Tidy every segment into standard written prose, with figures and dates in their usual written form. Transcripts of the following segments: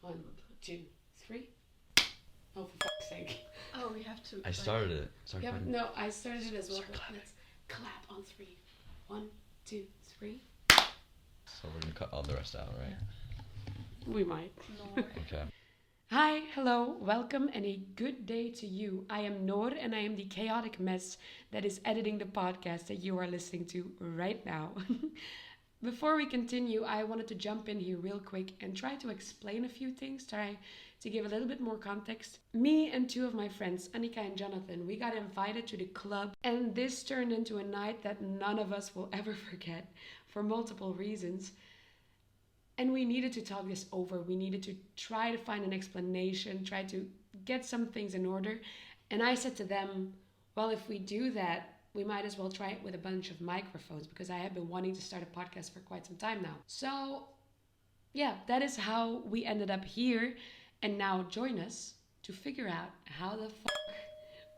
1, 2, 3. Oh, for fuck's sake. Oh, we have to. I started it. Sorry. Yeah, but no, I started it as well. But let's clap on 3. 1, 2, 3. So we're gonna cut all the rest out, right? We might. No. Okay. Hi, hello, welcome, and a good day to you. I am Noor, and I am the chaotic mess that is editing the podcast that you are listening to right now. Before we continue, I wanted to jump in here real quick and try to explain a few things, try to give a little bit more context. Me and 2 of my friends, Annika and Jonathan, we got invited to the club, and this turned into a night that none of us will ever forget for multiple reasons. And we needed to talk this over. We needed to try to find an explanation, try to get some things in order. And I said to them, well, if we do that, we might as well try it with a bunch of microphones because I have been wanting to start a podcast for quite some time now. So, yeah, that is how we ended up here. And now join us to figure out how the fuck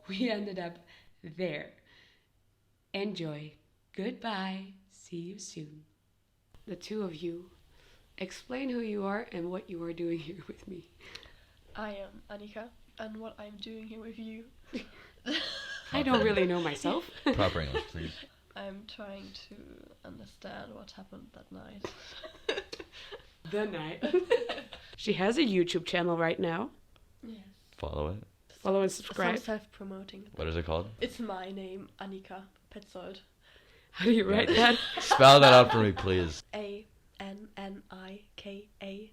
we ended up there. Enjoy. Goodbye. See you soon. The 2 of you. Explain who you are and what you are doing here with me. I am Annika, and what I'm doing here with you. I don't really know myself. Proper English, please. I'm trying to understand what happened that night. The night. She has a YouTube channel right now. Yes. Follow it. Follow and subscribe. Some self-promoting. What is it called? It's my name, Annika Petzold. How do you write that? Spell that out for me, please. ANNIKAPETZOLD.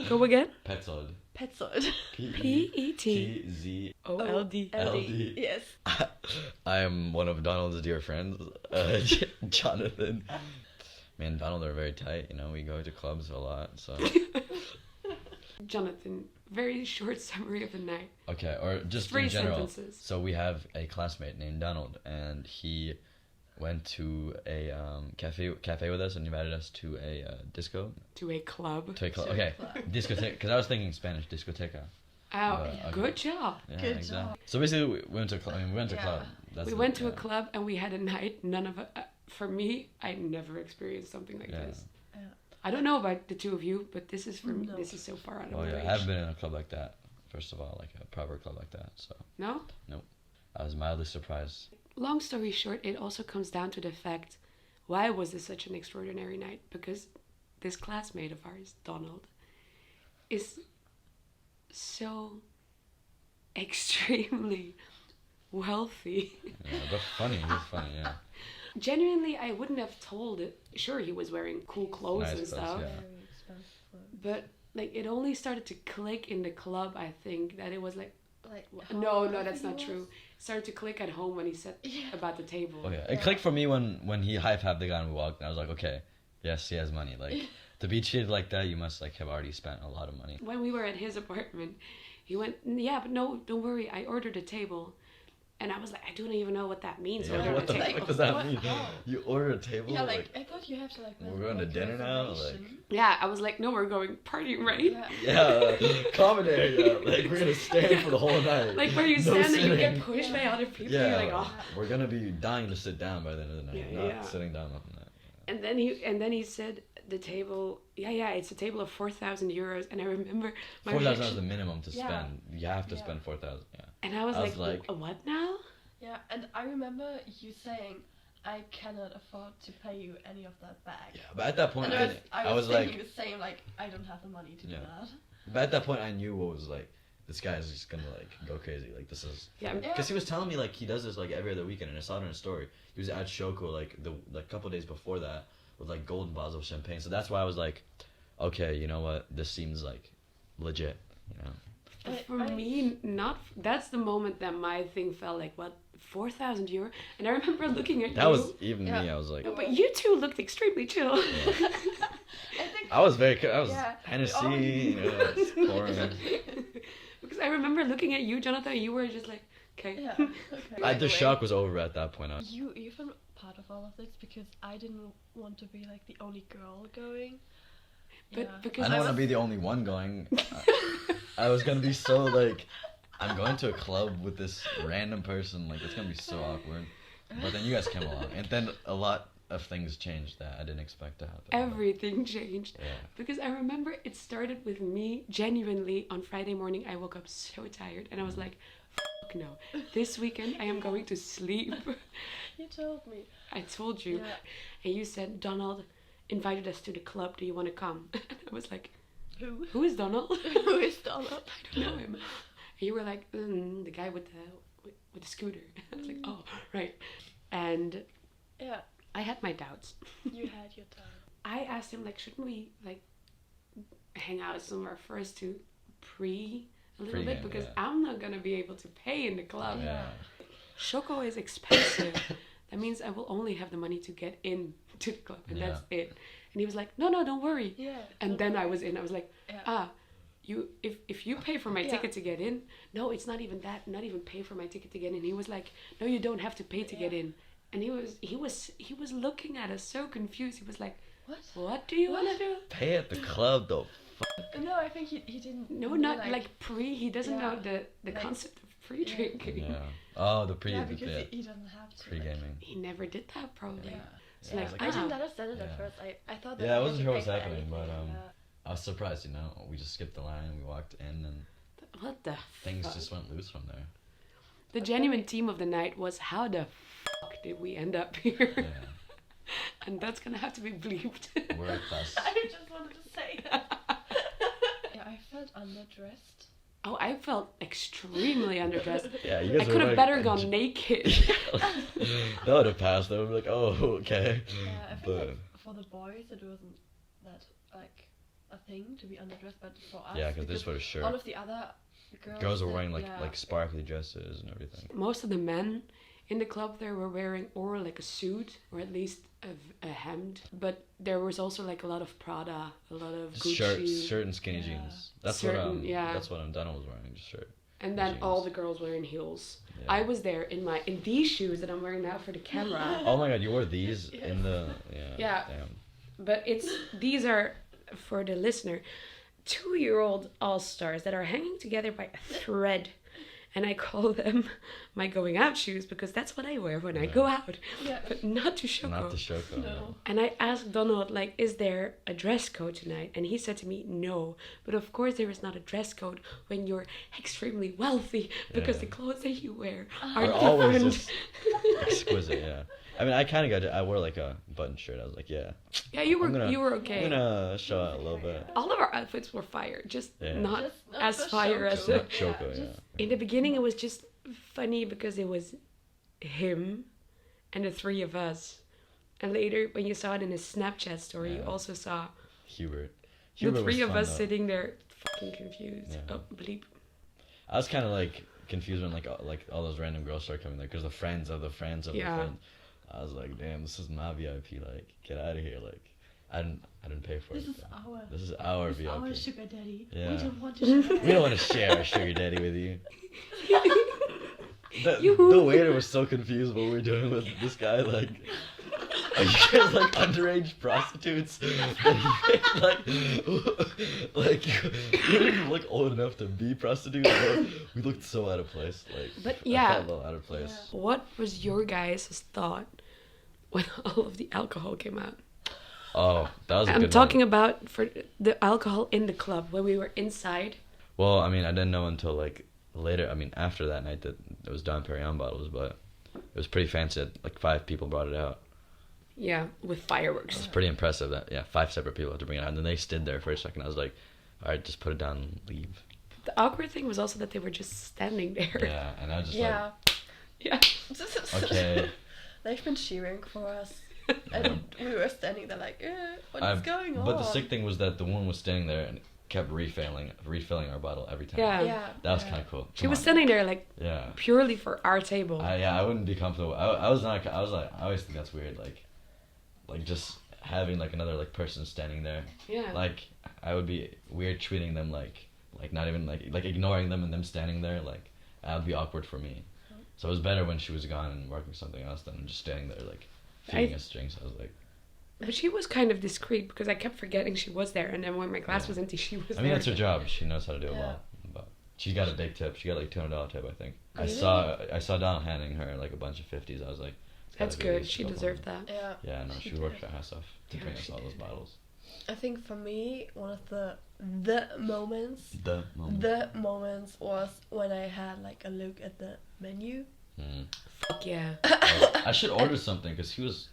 Go again. Petzold. Petzold. P-E-T-Z-O-L-D. LD. Yes. I am one of Donald's dear friends, Jonathan. Me and Donald are very tight, you know, we go to clubs a lot, so. Jonathan, very short summary of the night. Okay, or just 3 in general. sentences. So we have a classmate named Donald, and he went to a cafe with us and invited us to a disco. To a club. To a club. Okay, discoteca, because I was thinking Spanish, discoteca. Oh, okay. good job. Yeah, Good exactly. job. So basically, we went to a club. Club. That's We went to a club and we had a night. None of us, for me, I never experienced something like this. Yeah. I don't know about the 2 of you, but this is for me. No. This is so far out of Oh my yeah, range. I haven't been in a club like that. First of all, like a proper club like that. So No? I was mildly surprised. Long story short, it also comes down to the fact, why was this such an extraordinary night? Because this classmate of ours, Donald, is so extremely wealthy. Yeah, but funny. He's funny. Yeah. Genuinely, I wouldn't have told it. Sure, he was wearing cool clothes Nice and clothes, stuff, yeah. Very expensive. but like it only started to click in the club. I think that it was like, Like, no, that's not true. Started to click at home when he said Yeah. about the table. Oh yeah, it clicked for me when he high-fived the guy and we walked, and I was like, okay, yes, he has money. Like, to be treated like that, you must like have already spent a lot of money. When we were at his apartment, he went, yeah, but no, don't worry, I ordered a table. And I was like, I don't even know what that means. Yeah, order what a the table. fuck does that What? mean? How? You order a table? Yeah, like, I thought you have to, like... We're going to dinner now? Like... Yeah, I was like, no, we're going partying, right? Yeah. Yeah, common area. Like, we're gonna stand for the whole night. Like where you No stand and you sitting. get pushed by other people. Yeah, You're like, oh. we're gonna be dying to sit down by the end of the night. Yeah, not yeah. sitting down on that. And then he said the table, yeah, it's a table of 4,000 euros. And I remember my 4,000 is reaction. the minimum to Yeah. spend. You have to Yeah. spend 4,000. Yeah. And I was like, what now? Yeah, and I remember you saying, I cannot afford to pay you any of that back. Yeah, but at that point, And I was like, thinking the same, like, I don't have the money to Yeah. do that. but at that point, I knew what was like. This guy is just gonna like go crazy. Like this is. Yeah. Because he was telling me like he does this like every other weekend, and I saw it in a story. He was at xoxo like the couple days before that with like golden bottles of champagne. So that's why I was like, okay, you know what? This seems like legit. You know. For me, not. That's the moment that my thing felt like, what, 4,000 euro? And I remember looking at That you. was even me. I was like. No, but you 2 looked extremely chill. I was very. I was Yeah. Hennessy. You know, it's pouring. Because I remember looking at you, Jonathan, and you were just like, okay. Yeah, okay. The shock was over at that point. You've been part of all of this because I didn't want to be like the only girl going. But Yeah. because I don't want to be the only one going. I was gonna be so like, I'm going to a club with this random person. Like it's gonna be so awkward. But then you guys came along, and then a lot of things changed that I didn't expect to happen. Everything changed. Yeah. Because I remember it started with me genuinely on Friday morning. I woke up so tired and I was like, fuck no. This weekend I am going to sleep. You told me. I told you. Yeah. And you said, Donald invited us to the club. Do you want to come? And I was like, Who? who is Donald? Who is Donald? I don't know him. And you were like, the guy with the scooter. I was like, oh, right. And Yeah. I had my doubts. You had your time. I asked him, like, shouldn't we, like, hang out somewhere first to a little bit? Pre-game, Because yeah. I'm not going to be able to pay in the club. Yeah. Xoxo is expensive. That means I will only have the money to get in to the club, and that's it. And he was like, no, don't worry. Yeah. And then I was in. I was like, Yeah. if you pay for my ticket to get in, no, it's not even that. Not even pay for my ticket to get in. He was like, no, you don't have to pay to get in. And he was looking at us so confused. He was like, what do you want to do? Pay at the club though. No, I think he didn't. No, not like pre. He doesn't know the like, concept of pre-drinking. Yeah. Oh, the pre. Yeah, because he doesn't have to. Pre-gaming. He never did that probably. Yeah. It's Yeah, like, like, I didn't understand it Yeah. at first. I thought that Yeah, I we wasn't had sure to what's pay for happening, but anything, I was surprised. We just skipped the line and we walked in, and what the things fuck? just went loose from there. The genuine theme of the night was how the fuck did we end up here? Yeah. And that's gonna have to be bleeped. Word plus. I just wanted to say that. Yeah, I felt underdressed. Oh, I felt extremely underdressed. Yeah, you I guys could have were better like, gone naked. that would have passed. They would be like, oh, okay. Yeah, I think But that for the boys it wasn't that like a thing to be underdressed, but for us, yeah, because this was a shirt. all of the other Girls were that- wearing like yeah. like sparkly dresses and everything. Most of the men in the club there were wearing or like a suit or at least a hemd, but there was also like a lot of Prada, a lot of Gucci, Shirt and skinny Yeah. jeans. That's Certain- what yeah. That's what Donald was wearing, just shirt. and then jeans. all the girls wearing heels. Yeah. I was there in these shoes that I'm wearing now for the camera. Oh my god, you wore these in the Yeah. Damn. But these are, for the listener, 2-year-old all-stars that are hanging together by a thread. And I call them my going out shoes because that's what I wear when I go out. Yeah. But not to Xoxo. Not the Xoxo. No. And I asked Donald, like, is there a dress code tonight? And he said to me, no. But of course there is not a dress code when you're extremely wealthy because Yeah. the clothes that you wear are We're always different. just exquisite, yeah. I mean, I kind of got it. I wore like a button shirt. I was like, yeah. Yeah, you were I'm okay. I'm gonna show out a little bit. All of our outfits were fire, just Yeah. not Just not as for fire as Xoxo. the... Not Xoxo, yeah. In the beginning, it was just funny because it was him and the three of us. And later, when you saw it in his Snapchat story, you Yeah. also saw Hubert. the Hubert three was of fun, us though. sitting there fucking confused. Yeah. Oh, bleep. I was kind of like confused when like all those random girls started coming there because the friends of the friends of the Yeah. friends. I was like, damn, this is my VIP. Like, get out of here. Like, I didn't pay for This it. is our. This is our This is VIP. our sugar daddy. Yeah. We don't want to share. We don't want to share a sugar daddy with you. The Yoo-hoo. waiter was so confused what we were doing with this guy. Like, are you guys like underage prostitutes? like we didn't even look old enough to be prostitutes. But we looked so out of place. Like, But I yeah. felt a little out of place. Yeah. What was your guys' thought when all of the alcohol came out? Oh, that was. A I'm good talking night. about for the alcohol in the club when we were inside. Well, I mean, I didn't know until like later. I mean, after that night that it was Dom Perignon bottles, but it was pretty fancy. Like 5 people brought it out. Yeah, with fireworks. It's pretty impressive that 5 separate people had to bring it out, and then they stood there for a second. I was like, all right, just put it down and leave. The awkward thing was also that they were just standing there. Yeah, and I was just Yeah. Yeah. like, okay. They've been cheering for us, and we were standing there like, what is going on? But the sick thing was that the woman was standing there and kept refilling our bottle every time. Yeah. Yeah. That was yeah. kind of cool. She Come was on. standing there like Yeah. purely for our table. I wouldn't be comfortable. I was like, I always think that's weird. Like just having like another like person standing there. Yeah. Like I would be weird treating them like not even like ignoring them and them standing there. Like that would be awkward for me. So it was better when she was gone and working something else than just standing there like feeding us drinks. I was like, But she was kind of discreet because I kept forgetting she was there, and then when my glass Yeah. was empty, she was I there. mean that's her job. She knows how to do it Yeah. well. But she got a big tip. She got like $200 tip, I think. Really? I saw Donald handing her like a bunch of 50s. I was like, That's good. She deserved that. Yeah. Yeah, no, she She worked did. her ass off to Yeah, bring us she all those did. bottles. I think for me, one of the moments The moment. was when I had like a look at the menu. Mm. Fuck yeah. I should order something because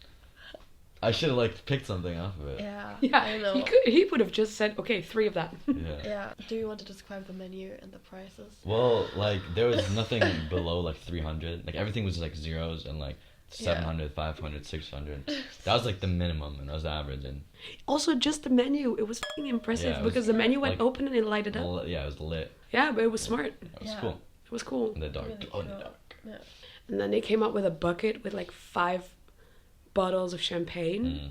I should have like picked something off of it. Yeah. Yeah, I know. he would have just said, okay, 3 of that. Yeah. Yeah. Do you want to describe the menu and the prices? Well, like there was nothing below like 300. Like everything was like zeros and like 700, 500, 600. That was like the minimum and that was the average. And Also, just the menu, it was fucking impressive Yeah, it was, because the menu went like, open and it lighted up. yeah, it was lit. Yeah, but it was smart. It was Yeah. cool. It was cool. In the dark. Really Glow in the cool. dark. Yeah. And then they came up with a bucket with like 5 bottles of champagne Mm.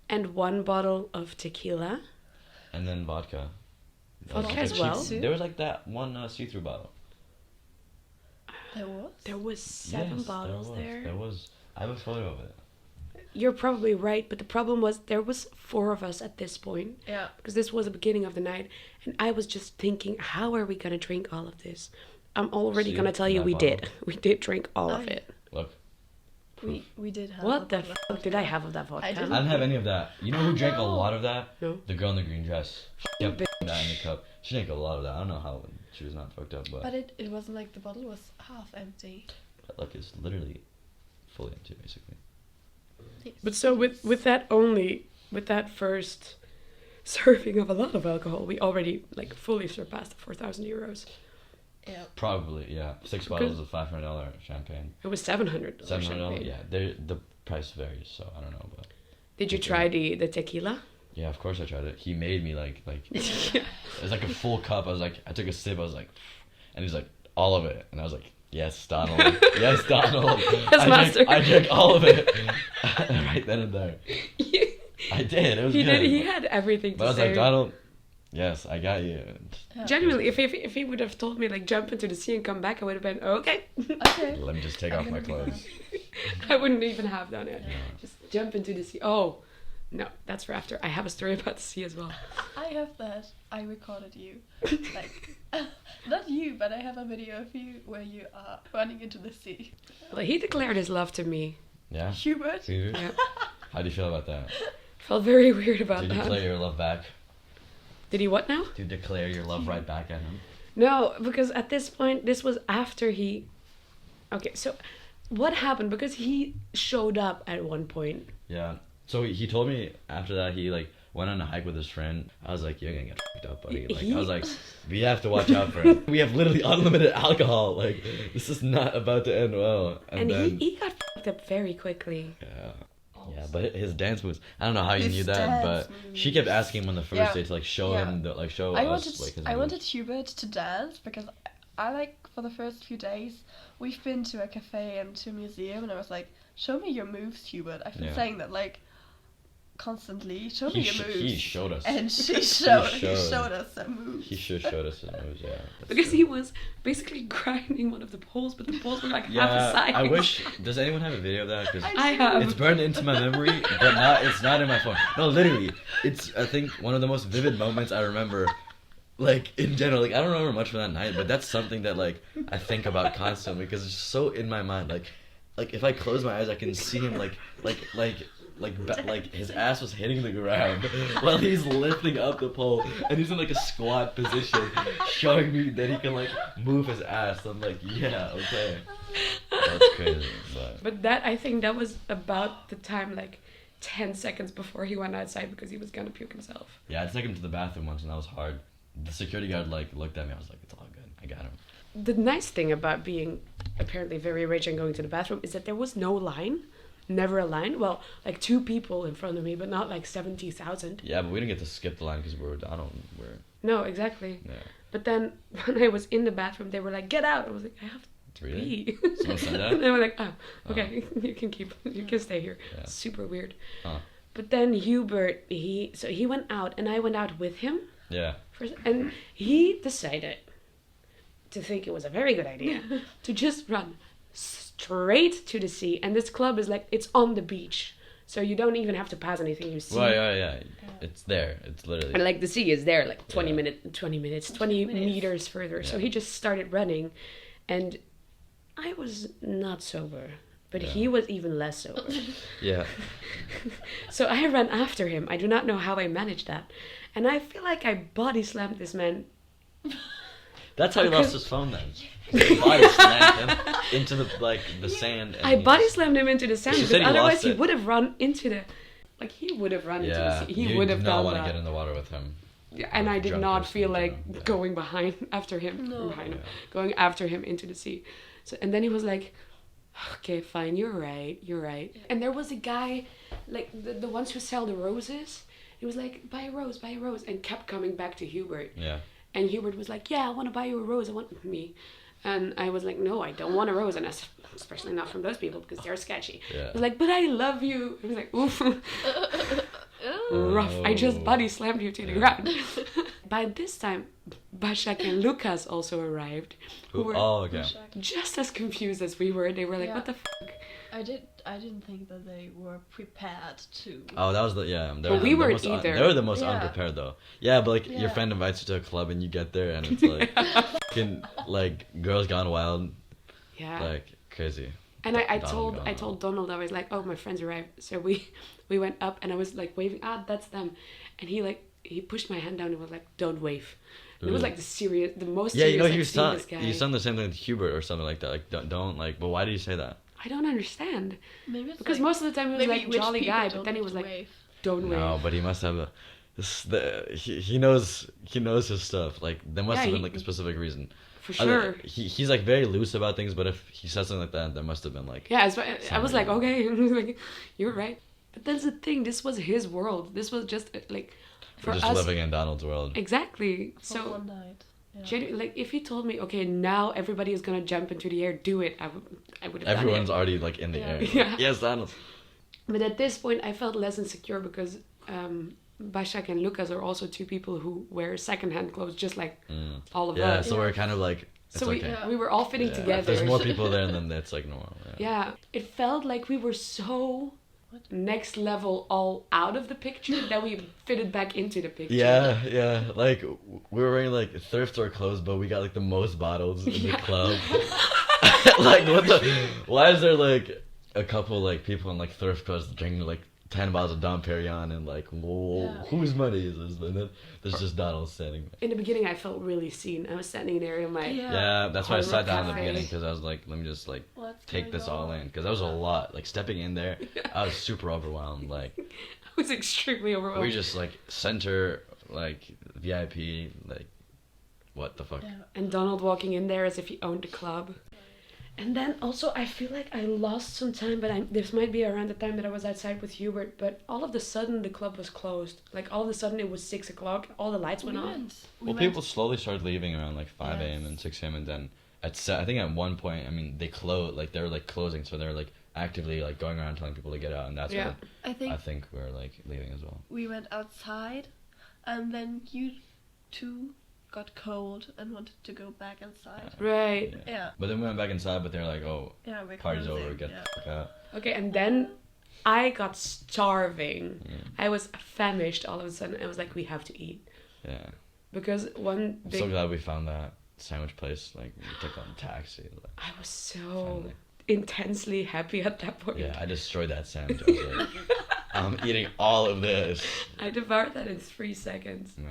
and 1 bottle of tequila. And then vodka. Vodka Like as cheap- well? There was like that one see-through bottle. There was? There was 7 Yes, bottles there. There was. I have a photo of it. You're probably right, but the problem was there was 4 of us at this point Yeah. because this was the beginning of the night, and I was just thinking, how are we gonna drink all of this? I'm already See gonna it? tell you That we bottle? did. We did drink all of Oh, it. Look. We did have. What a the bottle of fuck did I vodka. have of that vodka? I didn't. I didn't have any of that. You know who drank a no. lot of that? No. The girl in the green dress. She kept bitch. that in the cup. She drank a lot of that. I don't know how she was not fucked up, but But it wasn't like the bottle was half empty. like it's literally fully empty basically. But so with that first serving of a lot of alcohol, we already like fully surpassed the 4,000 euros. Yeah. Probably, yeah. 6 bottles of $500 champagne. It was $700. $700, champagne. yeah. The price varies, so I don't know, but Did you try the tequila? yeah, of course I tried it. He made me like Yeah. it was like a full cup. I took a sip. I was like, and he's like, all of it, and I was like, yes, Donald, yes, Donald. Yes, master. I drank all of it right then and there. I did. It was He good. did. He had everything to But I was say. like, Donald, yes, I got you. Yeah. Genuinely, if he would have told me like jump into the sea and come back, I would have been okay. Okay. Let me just take I'm off my gonna do clothes. I wouldn't even have done it. Yeah. Just jump into the sea. Oh, no, that's for after. I have a story about the sea as well. I have that. I recorded you. Like, not you, but I have a video of you where you are running into the sea. Well, he declared his love to me. Yeah. Hubert? See? Yeah. How do you feel about that? Felt very weird about Did you that. declare your love back? Did he what now? Do you declare your love right back at him? No, because at this point, this was after he. Okay, so what happened? Because he showed up at one point. Yeah. So he told me after that he like went on a hike with his friend. I was like, you're gonna get fucked up, buddy. Like I was like, we have to watch out for him. We have literally unlimited alcohol. Like this is not about to end well. And then he got fucked up very quickly. yeah. Yeah, but his dance moves. I don't know how you His knew that, dance but she kept asking him on the first Yeah. day to like show Yeah. him the like show I us wanted like his I moves. wanted Hubert to dance because I like for the first few days we've been to a cafe and to a museum and I was like, show me your moves, Hubert. I've been Yeah. saying that like constantly. Show me He, your moves. he showed us. And he showed showed. us some moves. He sure showed us his moves. Yeah. That's Because true. he was basically grinding one of the poles, but the poles were like half a Yeah, size. I wish. Does anyone have a video of that? 'Cause I have. it's burned into my memory, but not. It's not in my phone. No, literally, it's. I think one of the most vivid moments I remember. Like in general, like I don't remember much from that night, but that's something that like I think about constantly because it's just so in my mind. Like if I close my eyes, I can see him like his ass was hitting the ground while he's lifting up the pole and he's in like a squat position showing me that he can like move his ass. I'm like, yeah, okay. That's crazy. But that, I think that was about the time, like 10 seconds before he went outside because he was gonna puke himself. Yeah, I took him to the bathroom once and that was hard. The security guard like looked at me. I was like, it's all good. I got him. The nice thing about being apparently very rich and going to the bathroom is that there was no line. Never a line. Well, like 2 people in front of me, but not like 70,000. Yeah, but we didn't get to skip the line because we're No, exactly. yeah. But then when I was in the bathroom, they were like, "Get out!" I was like, "I have to Really? pee." Someone said that? And they were like, "Oh, okay, you can stay here." Yeah. Super weird. Huh. But then Hubert, he went out, and I went out with him Yeah. first, and he decided to think it was a very good idea to just run straight to the sea. And this club is like, it's on the beach, so you don't even have to pass anything. You see. Well, yeah. It's there. It's literally. And like the sea is there, like 20 Yeah. minutes, 20 minutes. meters further. So Yeah. he just started running, and I was not sober but Yeah. he was even less sober. Yeah. So I ran after him. I do not know how I managed that. And I feel like I body slammed this man. That's how he Because- lost his phone then. He body slammed him into the sand. And I he body just- slammed him into the sand She because said he otherwise lost he it. would have run into the. Like he would have run into Yeah, the sea. He you would do have not done want to that. get in the water with him. Yeah, and I did drunk not person, feel you like know, yeah. going behind after him, No. behind him, Yeah. going after him into the sea. So and then he was like, "Okay, fine, you're right. Yeah. And there was a guy, like the ones who sell the roses. He was like, buy a rose, and kept coming back to Hubert. Yeah. And Hubert was like, yeah, I want to buy you a rose. I want me. And I was like, no, I don't want a rose, and especially not from those people because they're sketchy. Yeah. I was like, but I love you. I was like, oof. Rough. I just Oh. body slammed you to the Yeah. ground. By this time, Bashak and Lucas also arrived, who were Oh, okay. just as confused as we were. They were like, Yeah. what the fuck? I didn't think that they were prepared to. Oh, that was they But were we the weren't most either. they were the most Yeah. unprepared though. Yeah, but like your Yeah. friend invites you to a club and you get there and it's like fucking like girls gone wild, Yeah. like crazy. And I Donald told gone I wild. told Donald, I was like, oh, my friends arrived. So we went up and I was like waving, that's them. And he pushed my hand down and was like, don't wave. And it was Really? like the most Yeah, you know serious he I've was seen this guy. you sound the same thing with Hubert or something like that. Like don't like. But why did you say that? I don't understand. Maybe it's Because like, most of the time he was maybe like rich jolly people guy, don't but then he need was to like, wave. don't wave. No, but he must have he knows his stuff. Like there must Yeah, have been he- like a specific reason. For sure. He's like very loose about things, but if he says something like that, there must have been like. Yeah, I was like, Something. okay. And he was like, you're right. But that's the thing. This was his world. This was just like for We're just us. living in Donald's world. Exactly. For So one night. Yeah. like if he told me, okay, now everybody is gonna jump into the air, do it. I would have done Everyone's it. already like in the Yeah. air. Yeah. Yes, Donald. But at this point, I felt less insecure because Bashak and Lucas are also two people who wear secondhand clothes, just like Mm. all of Yeah, us. so we're kind of like it's So okay. we were all fitting Yeah. together. If there's more people there, then it's like normal. Yeah. Yeah, it felt like we were so What? next level all out of the picture that we fitted back into the picture. Yeah, yeah. Like we were wearing like thrift store clothes, but we got like the most bottles in the Yeah. club. Like what the? Why is there like a couple like people in like thrift stores drinking like 10 bottles of Dom Perignon and like whoa, Yeah. whose money is this? And then there's just Donald standing there. In the beginning, I felt really seen. I was standing there in my Yeah. Yeah, that's why I Hard sat Rock down in the Cafe. beginning because I was like, let me just like What's take going this all on? in because that was a lot. Like stepping in there, I was super overwhelmed. Like I was extremely overwhelmed. we just like center like VIP like what the fuck. Yeah. And Donald walking in there as if he owned the club. And then also I feel like I lost some time, but this might be around the time that I was outside with Hubert, but all of a sudden the club was closed. Like all of a sudden it was 6 o'clock, all the lights went on. Well, people slowly started leaving around like 5 Yes. a.m. and 6 a.m. and then I think at one point, I mean, they were like closing, so they're like actively like going around telling people to get out, and that's Yeah. when I think I think we're like leaving as well. we went outside, and then you two got cold and wanted to go back inside. Right. Yeah. Yeah. But then we went back inside, but they're like, oh, Yeah, we're party's closing. over, get Yeah. the fuck out. Okay, and then I got starving. Yeah. I was famished all of a sudden. I was like, we have to eat. Yeah. Because one I'm big... so glad we found that sandwich place. Like we took on a taxi. Like, I was so finally. intensely happy at that point. Yeah, I destroyed that sandwich. I was like, I'm eating all of this. I devoured that in 3 seconds. No.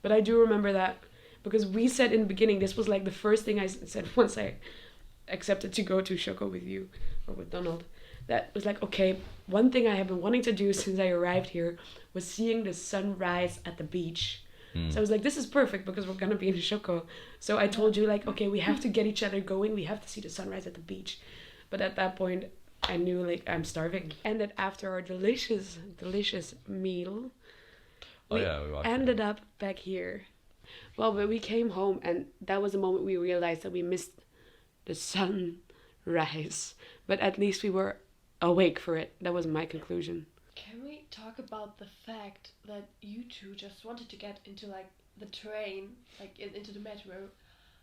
But I do remember that because we said in the beginning, this was like the first thing I said once I accepted to go to xoxo with you or with Donald. That was like, okay, one thing I have been wanting to do since I arrived here was seeing the sunrise at the beach. So I was like, this is perfect because we're gonna be in xoxo. So I told you like, okay, we have to get each other going. We have to see the sunrise at the beach. But at that point, I knew like I'm starving. And that after our delicious, delicious meal, Oh we yeah, we walked. ended up back here. Well, but we came home, and that was the moment we realized that we missed the sunrise. But at least we were awake for it. That was my conclusion. Can we talk about the fact that you two just wanted to get into like the train, like into the metro,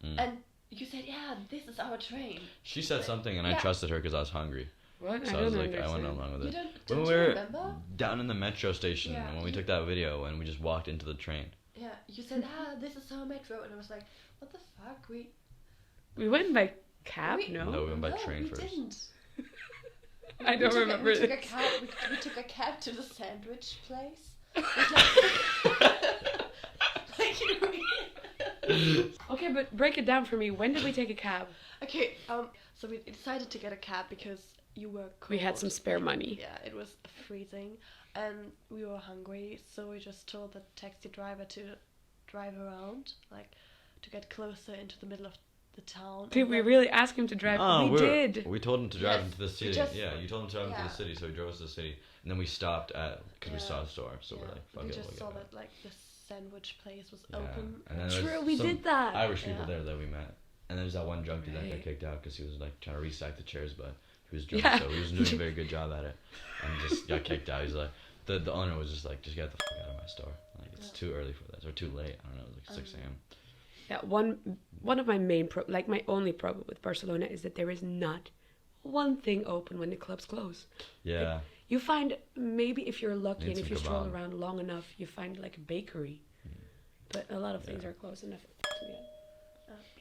and you said, "Yeah, this is our train." She said something, and I Yeah. trusted her because I was hungry. What? So I was like, I went along with You it. don't, When don't we you were remember? down in the metro station, Yeah. and when we took that video, and we just walked into the train. Yeah, you said, this is our metro, and I was like, what the fuck? We went by cab, We- no? No, we went by train we first. didn't. I don't remember We took a this. cab. We took a cab to the sandwich place. Okay, but break it down for me. When did we take a cab? Okay. So we decided to get a cab because you were cold. We had some spare money. Yeah, it was freezing, and we were hungry. So we just told the taxi driver to drive around, like, to get closer into the middle of the town. Did we really ask him to drive? We did. We told him to drive Yes, into the we city. just- Yeah, you told him to drive into the yeah. city, so he drove us to the city, and then we stopped at because we Yeah. saw a store, so we're like, fuck we it, just we'll saw get it. that like the sandwich place was Yeah. open. And then there was True, we some did that. Irish people Yeah. there that we met, and there's that one drunk dude that got Right. kicked out because he was like trying to restack the chairs, but he was drunk, Yeah. so he was doing a very good job at it, and just got kicked out. He's like, the owner was just like, just get the fuck out of my store. Like it's too early for this or too late. I don't know, it was like 6 a.m. Yeah, one of my main my only problem with Barcelona is that there is not one thing open when the clubs close. Yeah. You find maybe if you're lucky Need and if some you stroll kebab. around long enough, you find like a bakery. But a lot of things are closed enough.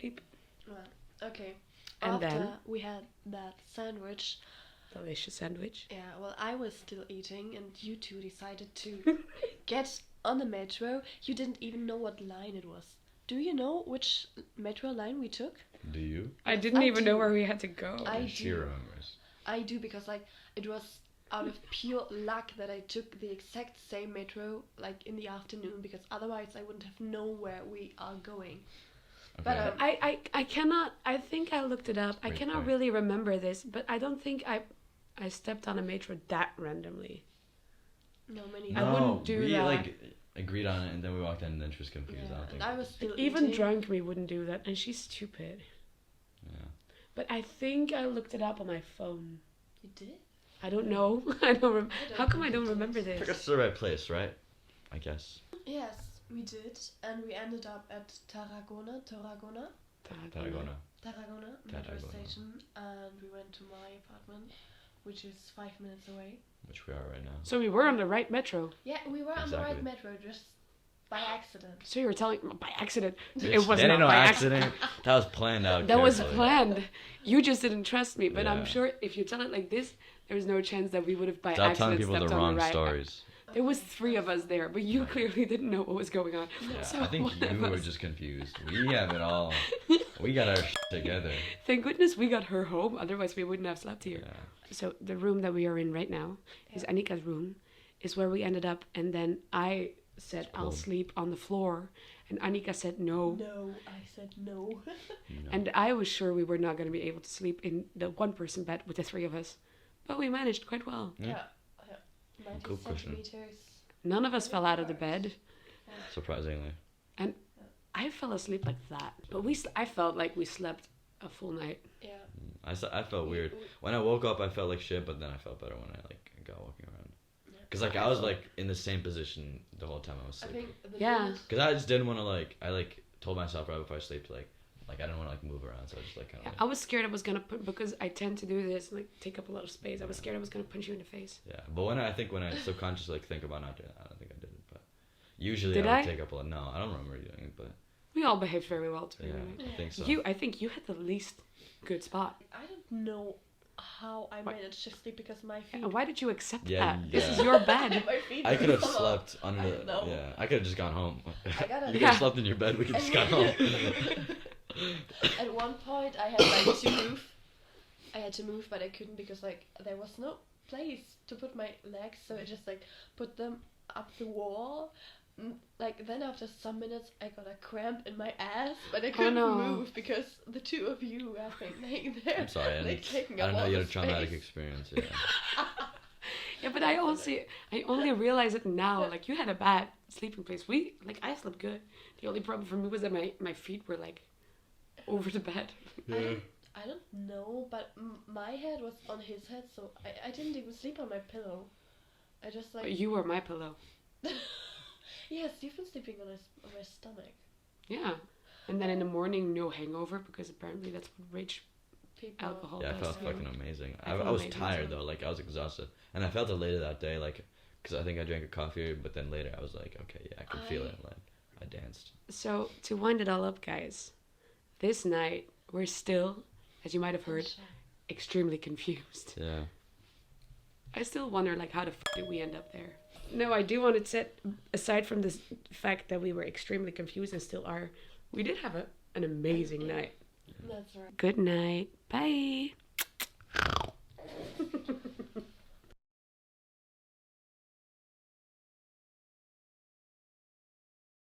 Bleep. Well, okay. And After then? we had that sandwich, Delicious sandwich. yeah, well, I was still eating, and you two decided to get on the metro. You didn't even know what line it was. Do you know which metro line we took? Do you? I didn't I even know do. where we had to go. I She do. remembers. I do, because like it was out of pure luck that I took the exact same metro like in the afternoon, because otherwise I wouldn't have known where we are going. But Okay. I cannot. I think I looked it up. I Great cannot point. really remember this, but I don't think I stepped on a metro that randomly. No, many. I wouldn't do we that. like agreed on it, and then we walked in, and then she was confused. I Yeah, don't think. and I was still Even eating. drunk me wouldn't do that, and she's stupid. Yeah. But I think I looked it up on my phone. You did? I don't know. I don't. I How don't come I think don't you did. remember Took this? us to the right place, right? I guess. Yes, we did, and we ended up at Tarragona Tarragona. metro Tarragona. station, and we went to my apartment, which is 5 minutes away. Which we are right now. So we were on the right metro. Yeah, we were on the right Exactly. metro, just by accident. So you were telling by accident. Bitch, It was that not ain't no by accident. That was planned out. That was carefully. planned. You just didn't trust me, but I'm Yeah. sure if you tell it like this, there's no chance that we would have by Stop telling accident people stepped the on wrong the right. stories. There was 3 of us there, but you clearly didn't know what was going on. Yeah, So I think one of you were us- just confused. We have it all. We got our shit together. Thank goodness we got her home, otherwise we wouldn't have slept here. Yeah. So the room that we are in right now is Annika's room, is where we ended up, and then I said I'll cold. sleep on the floor, and Annika said no. No, I said no. No. And I was sure we were not going to be able to sleep in the 1-person bed with the 3 of us, but we managed quite well. Yeah. 90 Good question. centimeters. None of us fell out of the bed. Surprisingly. I fell asleep like that, but I felt like we slept a full night. Yeah. I felt weird. When I woke up, I felt like shit, but then I felt better when I like got walking around. Cause like I was like in the same position the whole time I was I sleeping. think the Yeah. limit- Cause I just didn't want to like I told myself right before I slept like I didn't want to like move around, so I just like kind of I was scared I was gonna put, because I tend to do this, like take up a lot of space. I was scared I was gonna punch you in the face. yeah. But when I subconsciously like think about not doing that, I don't think I did it. But usually Did I would I? take up a lot. No, I don't remember you doing it, but We all behaved very well to me. yeah, Right? I think so. I think you had the least good spot. I don't know how I Why- managed to sleep because my feet. And why did you accept Yeah, that? This is yeah. your bed. my feet I were could have so- slept under. I don't know. Yeah, I could have just gone home. I gotta- You could Yeah. have slept in your bed. We could just gone home. At one point, I had like to move. I had to move, but I couldn't because like there was no place to put my legs, so I just like put them up the wall. Like then after some minutes, I got a cramp in my ass, but I couldn't no. move because the 2 of you have been laying there. I'm sorry, I like, didn't, taking I up don't know all you had a the traumatic space. experience. Yeah. Yeah, but I only realize it now. Like you had a bad sleeping place. I slept good. The only problem for me was that my feet were like over the bed. I don't know, but my head was on his head, so I didn't even sleep on my pillow. I just like. But you were my pillow. Yes, you've been sleeping on my stomach. Yeah. And then in the morning, no hangover, because apparently that's what rich People. alcohol Yeah, I does. felt to you. fucking amazing. I I felt was amazing tired too. though, like I was exhausted, and I felt it later that day, like, cause I think I drank a coffee, but then later I was like, okay, yeah, I could feel it. Like I danced. So to wind it all up, guys, this night we're still, as you might have heard, extremely confused. Yeah. I still wonder, like, how the did we end up there? No, I do want to set, aside from this fact that we were extremely confused and still are, we did have an amazing night. That's right. Good night. Bye.